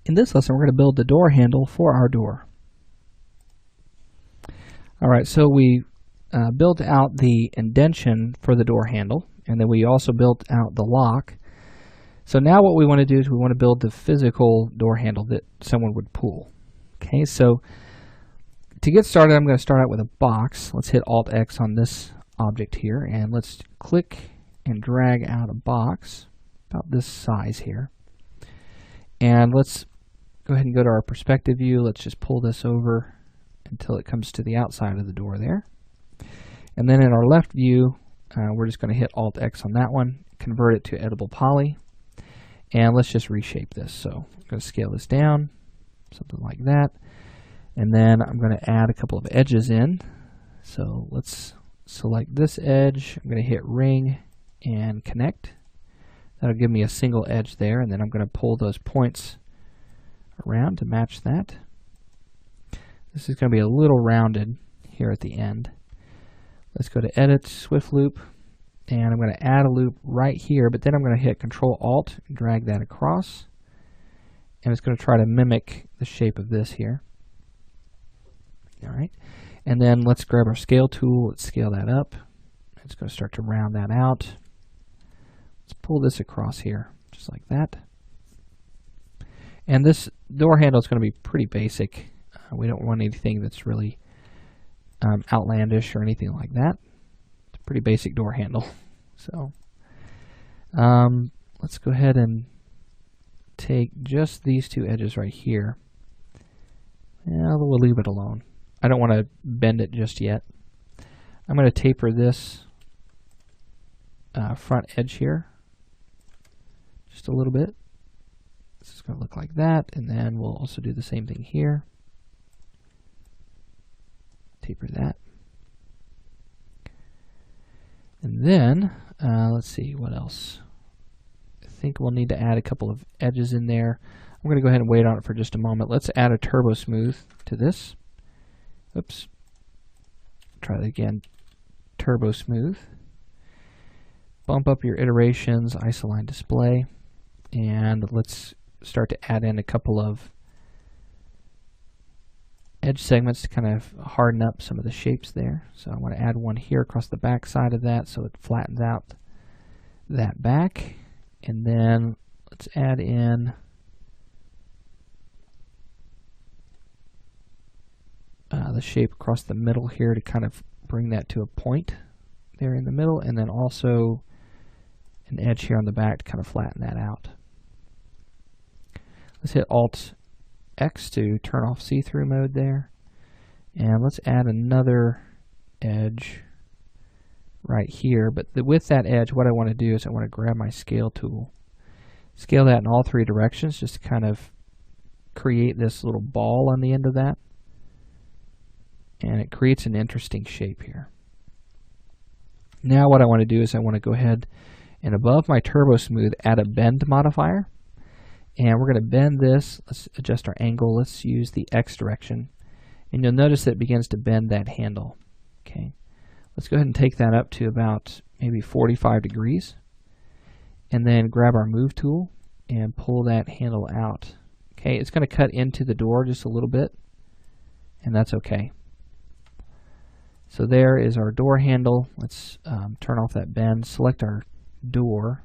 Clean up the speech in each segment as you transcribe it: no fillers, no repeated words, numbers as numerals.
In this lesson, we're going to build the door handle for our door. Alright, so we built out the indentation for the door handle, and then we also built out the lock. So now what we want to do is we want to build the physical door handle that someone would pull. Okay, so to get started, I'm going to start out with a box. Let's hit Alt-X on this object here, and let's click and drag out a box about this size here. And let's go ahead and go to our perspective view. Let's just pull this over until it comes to the outside of the door there. And then in our left view, we're just going to hit Alt-X on that one, convert it to editable poly, and let's just reshape this. So I'm going to scale this down, something like that. And then I'm going to add a couple of edges in. So let's select this edge. I'm going to hit ring and connect. That'll give me a single edge there, and then I'm going to pull those points around to match that. This is going to be a little rounded here at the end. Let's go to Edit, Swift Loop, and I'm going to add a loop right here, but then I'm going to hit Control Alt and drag that across, and it's going to try to mimic the shape of this here. Alright, and then let's grab our scale tool, let's scale that up. It's going to start to round that out. Let's pull this across here, just like that. And this door handle is going to be pretty basic. We don't want anything that's really outlandish or anything like that. It's a pretty basic door handle. So let's go ahead and take just these two edges right here. Yeah, we'll leave it alone. I don't want to bend it just yet. I'm going to taper this front edge here just a little bit. This is going to look like that, and then we'll also do the same thing here. Taper that. And then, let's see, what else? I think we'll need to add a couple of edges in there. I'm going to go ahead and wait on it for just a moment. Let's add a turbo smooth to this. Oops. Try that again. Turbo smooth. Bump up your iterations, isoline display, and let's start to add in a couple of edge segments to kind of harden up some of the shapes there. So I want to add one here across the back side of that so it flattens out that back. And then let's add in the shape across the middle here to kind of bring that to a point there in the middle, and then also an edge here on the back to kind of flatten that out. Let's hit Alt-X to turn off see-through mode there. And let's add another edge right here. But with that edge, what I want to do is I want to grab my scale tool. Scale that in all three directions just to kind of create this little ball on the end of that. And it creates an interesting shape here. Now what I want to do is I want to go ahead and above my turbo smooth add a bend modifier. And we're going to bend this. Let's adjust our angle. Let's use the X direction. And you'll notice that it begins to bend that handle. Okay. Let's go ahead and take that up to about maybe 45 degrees. And then grab our move tool and pull that handle out. Okay, it's going to cut into the door just a little bit. And that's okay. So there is our door handle. Let's turn off that bend. Select our door.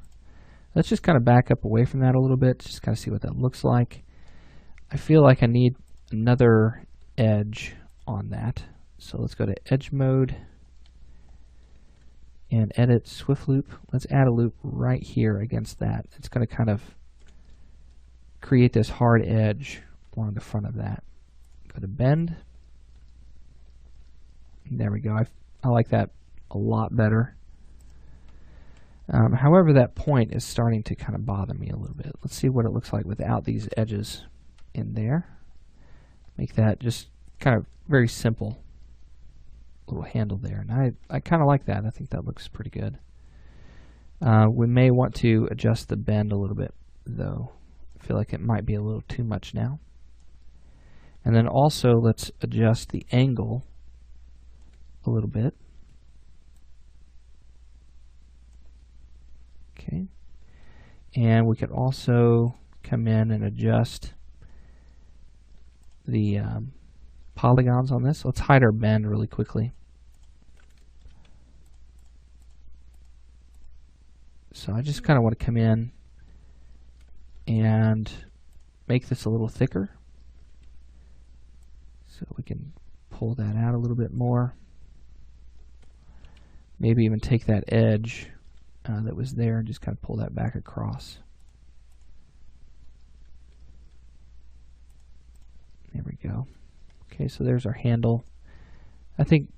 Let's just kind of back up away from that a little bit, just kind of see what that looks like. I feel like I need another edge on that. So let's go to Edge Mode and Edit Swift Loop. Let's add a loop right here against that. It's going to kind of create this hard edge along the front of that. Go to Bend. There we go. I like that a lot better. However, that point is starting to kind of bother me a little bit. Let's see what it looks like without these edges in there. Make that just kind of very simple little handle there. And I kind of like that. I think that looks pretty good. We may want to adjust the bend a little bit, though. I feel like it might be a little too much now. And then also let's adjust the angle a little bit. Okay. And we could also come in and adjust the polygons on this. Let's hide our bend really quickly. So I just kind of want to come in and make this a little thicker. So we can pull that out a little bit more. Maybe even take that edge that was there and just kind of pull that back across. There we go. Okay, so there's our handle. I think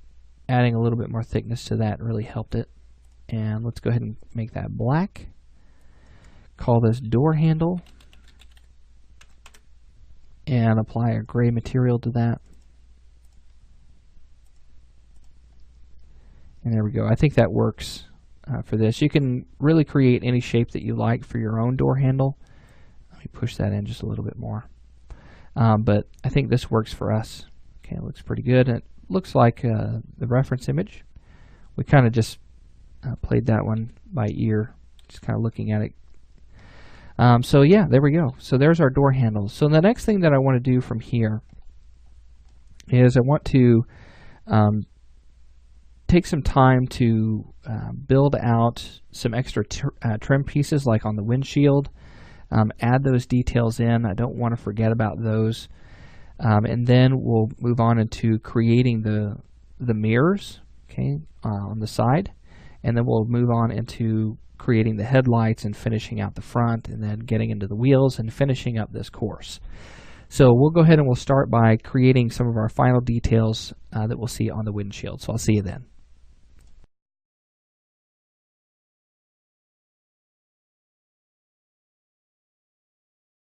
adding a little bit more thickness to that really helped it. And let's go ahead and make that black. Call this door handle. And apply a gray material to that. And there we go. I think that works for this. You can really create any shape that you like for your own door handle. Let me push that in just a little bit more. But I think this works for us. Okay, it looks pretty good. It looks like the reference image. We kind of just played that one by ear, just kind of looking at it. So yeah, there we go. So there's our door handles. So the next thing that I want to do from here is I want to take some time to build out some extra trim pieces like on the windshield. Add those details in. I don't want to forget about those. And then we'll move on into creating the mirrors, okay, on the side. And then we'll move on into creating the headlights and finishing out the front, and then getting into the wheels and finishing up this course. So we'll go ahead and we'll start by creating some of our final details that we'll see on the windshield. So I'll see you then.